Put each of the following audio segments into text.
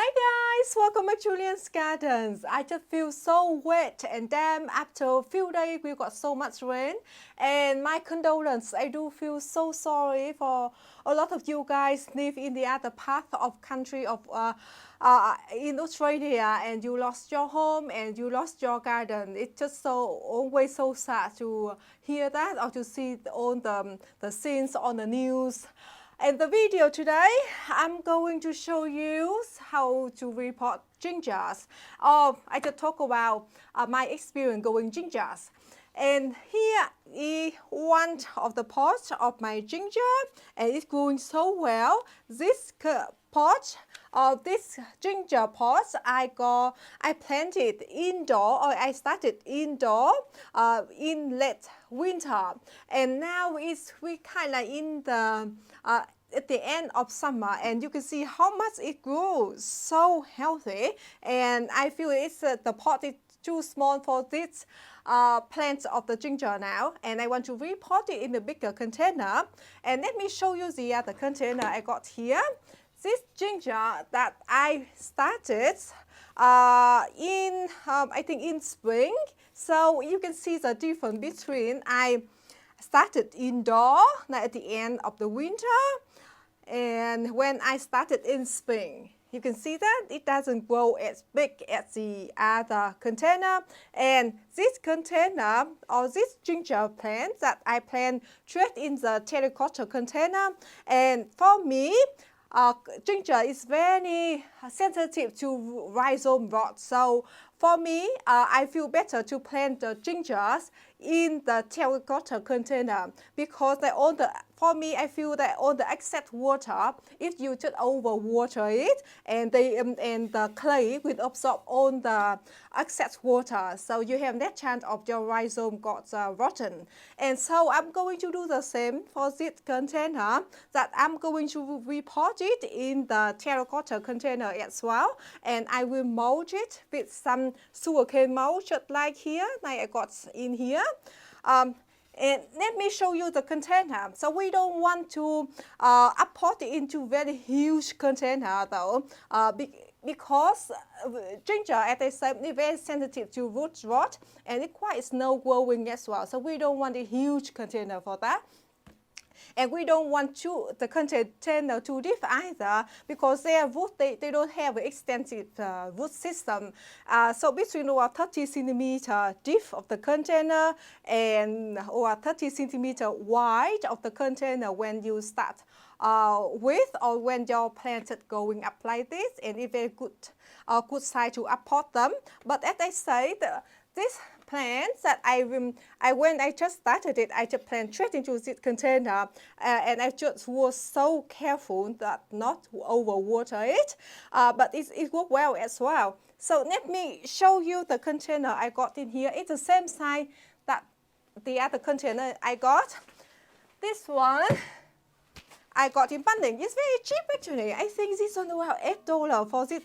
Hi guys, welcome back to Julian's Gardens. I just feel so wet and damp after a few days we got so much rain, and my condolences. I do feel so sorry for a lot of you guys live in the other part of country of in Australia, and you lost your home and you lost your garden. It's just so always so sad to hear that or to see all the scenes on the news. In the video today, I'm going to show you how to repot gingers. I just talk about my experience growing gingers. And here is one of the pots of my ginger, and it's growing so well. This pot of this ginger pots I planted indoor, or I started indoor in late winter, and now we kind of in the at the end of summer, and you can see how much it grows, so healthy. And I feel it's the pot is too small for this plants of the ginger now, and I want to repot it in a bigger container. And let me show you the other container I got here. This ginger that I started I think in spring, so you can see the difference between I started indoor at the end of the winter and when I started in spring. You can see that it doesn't grow as big as the other container. And this container or this ginger plant that I plant straight in the terracotta container. And for me, ginger is very sensitive to rhizome rot. So for me, I feel better to plant the gingers in the terracotta container because for me, I feel that all the excess water, if you just overwater it, and the clay will absorb all the excess water, so you have that chance of your rhizome got rotten. And so I'm going to do the same for this container, that I'm going to repot it in the terracotta container as well, and I will mulch it with some sugarcane mulch, just like here, like I got in here. And let me show you the container. So we don't want to uppot it into very huge container though, because ginger, as I said, is very sensitive to root rot, and it's quite slow growing as well. So we don't want a huge container for that. And we don't want the container too deep either, because their root, they don't have an extensive root system. So between our 30 centimeter deep of the container and or 30 centimeter wide of the container when you start with, or when your plants are going up like this, and it's very good size to uppot them. But as I said, this plants that when I just started it, I just planted straight into this container, and I just was so careful that not to overwater it, but it worked well as well. So let me show you the container I got in here. It's the same size that the other container I got. This one I got in Bunting. It's very cheap actually. I think this one about $8 for this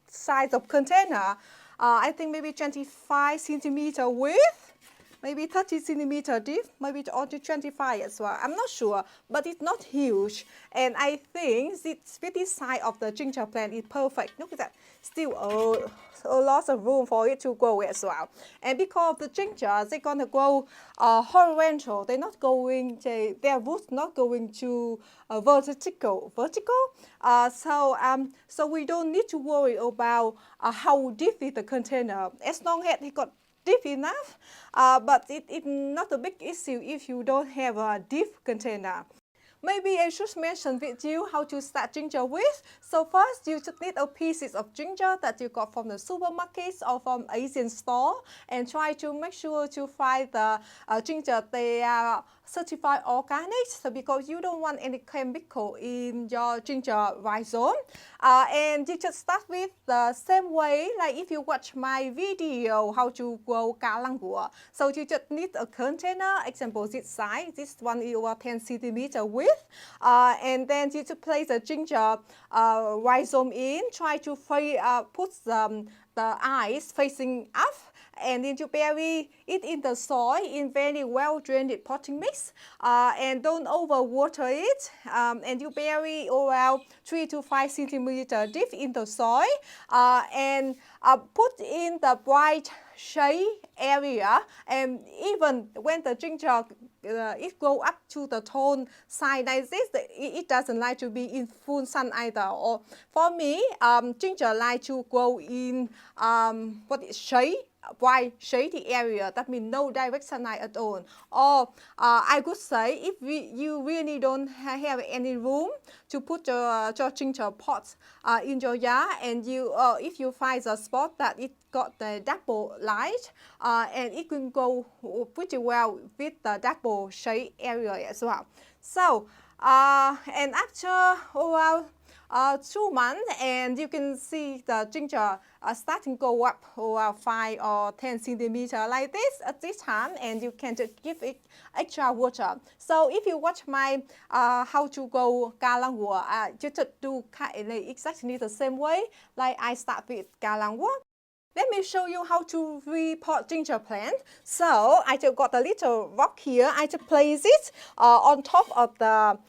size of container. I think maybe 25 centimeter width, maybe 30 centimeter deep, maybe only 25 as well. I'm not sure, but it's not huge. And I think this size of the ginger plant is perfect. Look at that, still a lot of room for it to grow as well. And because of the ginger, they're gonna grow horizontal. They're not going, their roots not going to vertical. So we don't need to worry about how deep is the container, as long as it got deep enough. But it's not a big issue if you don't have a deep container. Maybe I should mention with you how to start ginger with. So first, you just need a pieces of ginger that you got from the supermarkets or from Asian store, and try to make sure to find the ginger they are certified organic, so because you don't want any chemical in your ginger rhizome. And you just start with the same way, like if you watch my video how to grow calangua. So you just need a container, example this size, this one is over 10 centimeter width, and then you just place the ginger rhizome in, try to put the eyes facing up, and then you bury it in the soil in very well drained potting mix, and don't overwater it, and you bury around 3 to 5 centimeter deep in the soil, and put in the bright shade area, and even when the ginger it go up to the tone side like this, it doesn't like to be in full sun either. Or for me, ginger like to grow in shade, bright shady area. That means no direct sunlight at all. Or I could say if you really don't have any room to put your ginger pots in your yard, and you if you find a spot that it got the double light, and it can go pretty well with the double shade area as well. So and after around 2 months, and you can see the ginger starting to go up around 5 or 10 centimeters like this at this time, and you can just give it extra water. So if you watch my how to grow galangua, you just do exactly the same way like I start with galangua. Let me show you how to repot ginger plant. So I just got a little rock here. I just place it on top of the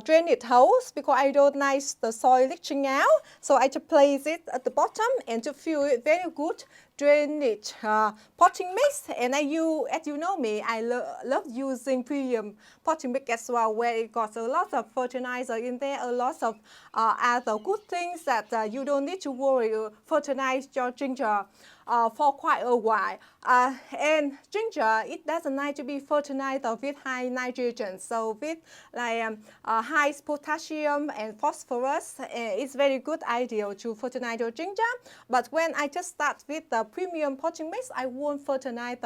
drainage holes because I don't like the soil leaching out. So I just place it at the bottom and to fill it very good drainage potting mix. And as you know me, I love using premium potting mix as well, where it got a lot of fertilizer in there, a lot of other good things that you don't need to worry fertilize your ginger for quite a while. And ginger, it doesn't like to be fertilized with high nitrogen. So with like high potassium and phosphorus, it's very good idea to fertilize your ginger. But when I just start with the premium potting mix, I won't fertilize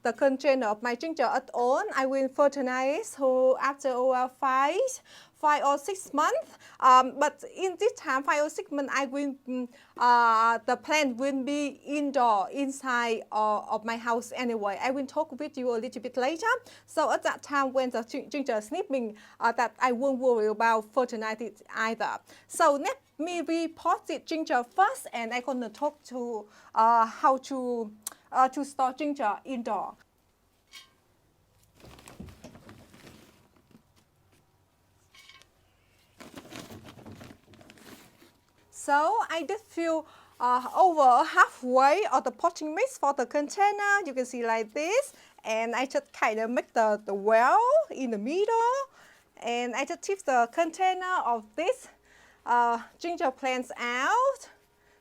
the container of my ginger at all. I will fertilize so after over 5 or 6 months. But in this time, 5 or 6 months, I will the plant will be inside of my house anyway. I will talk with you a little bit later. So at that time, when the ginger is sleeping, that I won't worry about fertilizing it either. So let me repot the ginger first, and I'm gonna talk to how to store ginger indoor. So I did fill over halfway of the potting mix for the container. You can see like this. And I just kind of make the well in the middle. And I just tip the container of this ginger plants out.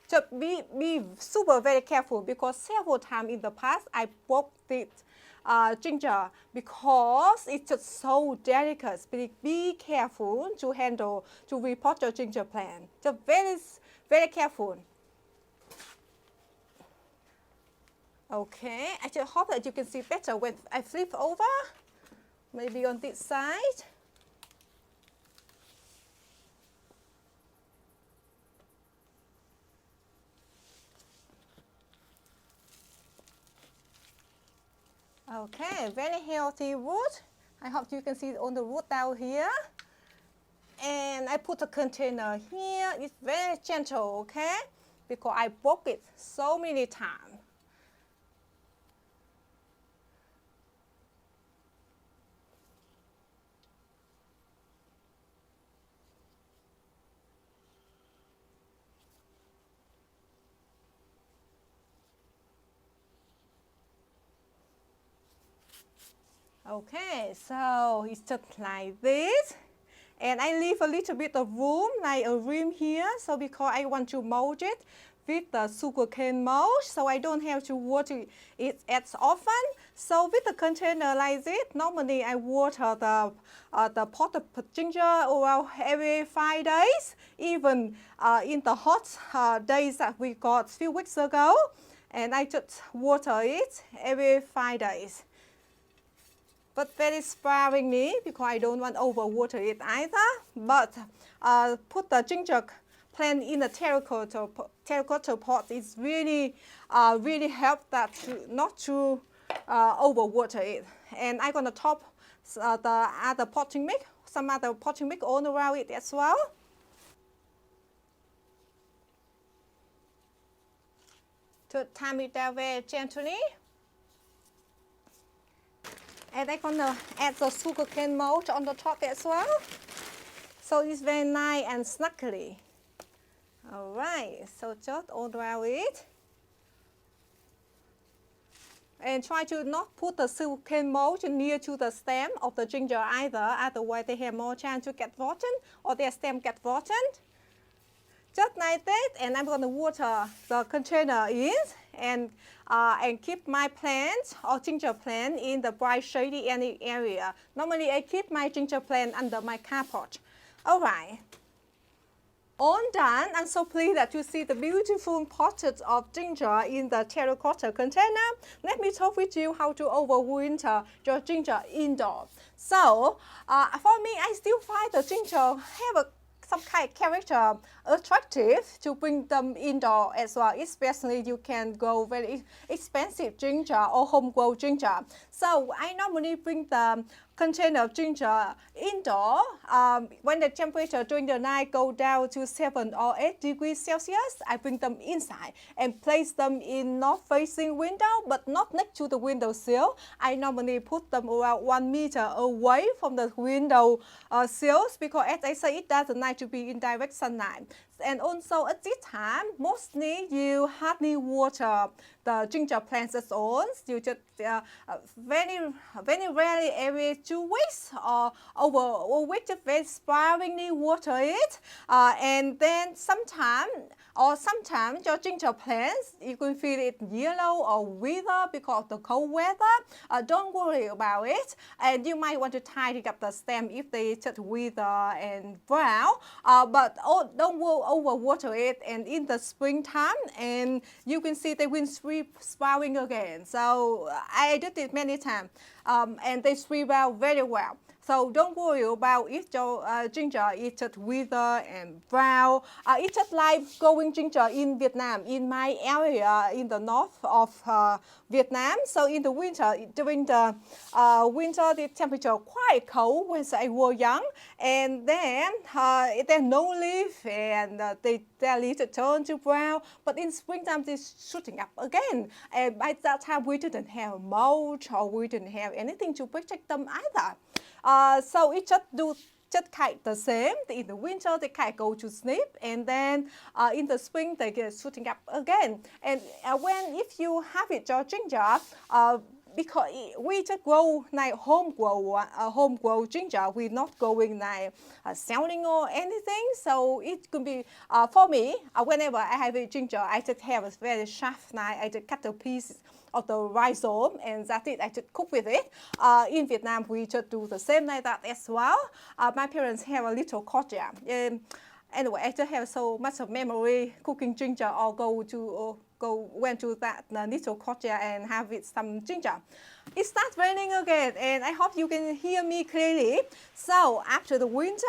Just be super very careful, because several times in the past I broke it ginger because it's just so delicate. Be careful to handle, to repot your ginger plant. Just very careful. Okay, I just hope that you can see better when I flip over, maybe on this side. Okay, very healthy root. I hope you can see on the root down here. And I put a container here. It's very gentle, okay? Because I broke it so many times. Okay, so it's just like this. And I leave a little bit of room, like a rim here. So because I want to mold it with the sugarcane mulch, so I don't have to water it as often. So with the container like this, normally I water the pot of ginger around every 5 days, even in the hot days that we got a few weeks ago. And I just water it every 5 days. But very sparingly, because I don't want to overwater it either. But put the ginger plant in a terracotta pot is really help that not to overwater it. And I'm gonna top the other potting mix, some other potting mix all around it as well. to time it down very gently. And I'm gonna add the sugarcane mold on the top as well. So it's very nice and snuggly. Alright, so just all around it. And try to not put the sugarcane mold near to the stem of the ginger either, otherwise they have more chance to get rotten or their stem get rotten. Just like that, and I'm going to water the container in and keep my plant or ginger plant in the bright shady area. Normally I keep my ginger plant under my carport. Alright. All done. I'm so pleased that you see the beautiful potted of ginger in the terracotta container. Let me talk with you how to overwinter your ginger indoor. So, for me, I still find the ginger have some kind of character attractive to bring them indoor as well. Especially you can go very expensive ginger or homegrown ginger. So I normally bring the container of ginger indoor when the temperature during the night go down to 7 or 8 degrees Celsius. I bring them inside and place them in north-facing window, but not next to the window sill. I normally put them around 1 meter away from the window sills because, as I say, it doesn't like to be in direct sunlight. And also at this time, mostly you hardly water the ginger plants at all. You just very rarely every 2 weeks or over a week, just very sparingly water it. And then sometimes your ginger plants, you can feel it yellow or wither because of the cold weather. Don't worry about it. And you might want to tidy up the stem if they just wither and brown. But don't overwater it. And in the springtime, and you can see they will sprouting again. So I did it many times, and they sprout out very well. So don't worry about if your ginger is just wither and brown. It's just like growing ginger in Vietnam, in my area in the north of Vietnam. So in the winter, during the winter, the temperature quite cold when I was young. And then there's no leaf and their leaves turn to brown. But in springtime, they're shooting up again. And by that time, we didn't have mulch or we didn't have anything to protect them either. So it just kind of the same. In the winter, they kind of go to sleep, and then in the spring, they get shooting up again. And if you have it, your ginger, because we just grow like homegrown ginger, we're not going like selling or anything. So it could be for me. Whenever I have a ginger, I just have a very sharp knife. I just cut the pieces of the rhizome, and that's it. I just cook with it. In Vietnam, we just do the same like that as well. My parents have a little courtyard. Anyway, I just have so much of memory cooking ginger or went to that little courtyard and have it some ginger. It starts raining again, and I hope you can hear me clearly. So after the winter,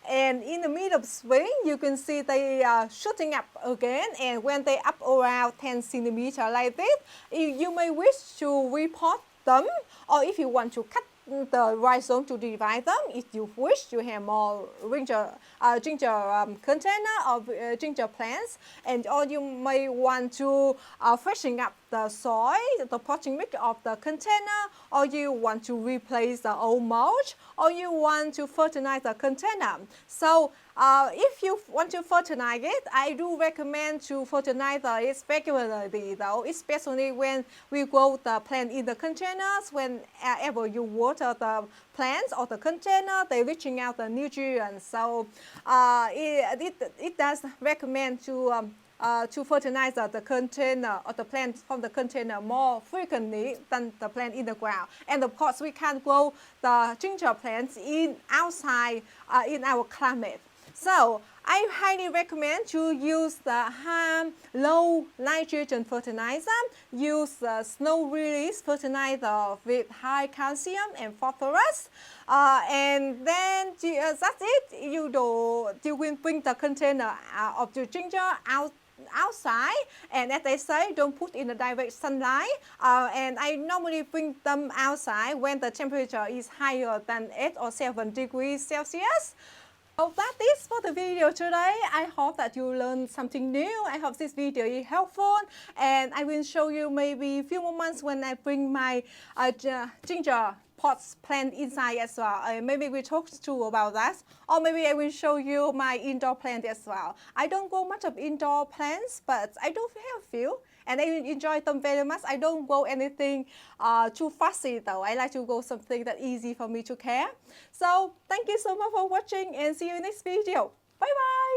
and in the middle of spring, you can see they are shooting up again. And when they up around 10 centimeters like this, you may wish to repot them, or if you want to cut the rhizome to divide them, if you wish to have more ginger container of ginger plants, or you may want to freshen up the soil, the potting mix of the container, or you want to replace the old mulch, or you want to fertilize the container. So if you want to fertilize it, I do recommend to fertilize it regularly though, especially when we grow the plant in the containers. Whenever you water the plants or the container, they're reaching out the nutrients. So it does recommend to fertilize the container or the plant from the container more frequently than the plant in the ground. And of course, we can grow the ginger plants outside in our climate. So I highly recommend to use the low nitrogen fertilizer. Use the snow release fertilizer with high calcium and phosphorus. And then that's it. You will bring the container of your ginger outside, and as I say, don't put in the direct sunlight. And I normally bring them outside when the temperature is higher than 8 or 7 degrees Celsius. So that is for the video today. I hope that you learned something new. I hope this video is helpful, and I will show you maybe a few more months when I bring my ginger pots plant inside as well. Maybe we talk too about that, or maybe I will show you my indoor plant as well. I don't grow much of indoor plants, but I do have a few. And I enjoy them very much. I don't go anything too fussy though. I like to go something that's easy for me to care. So thank you so much for watching and see you in next video. Bye bye.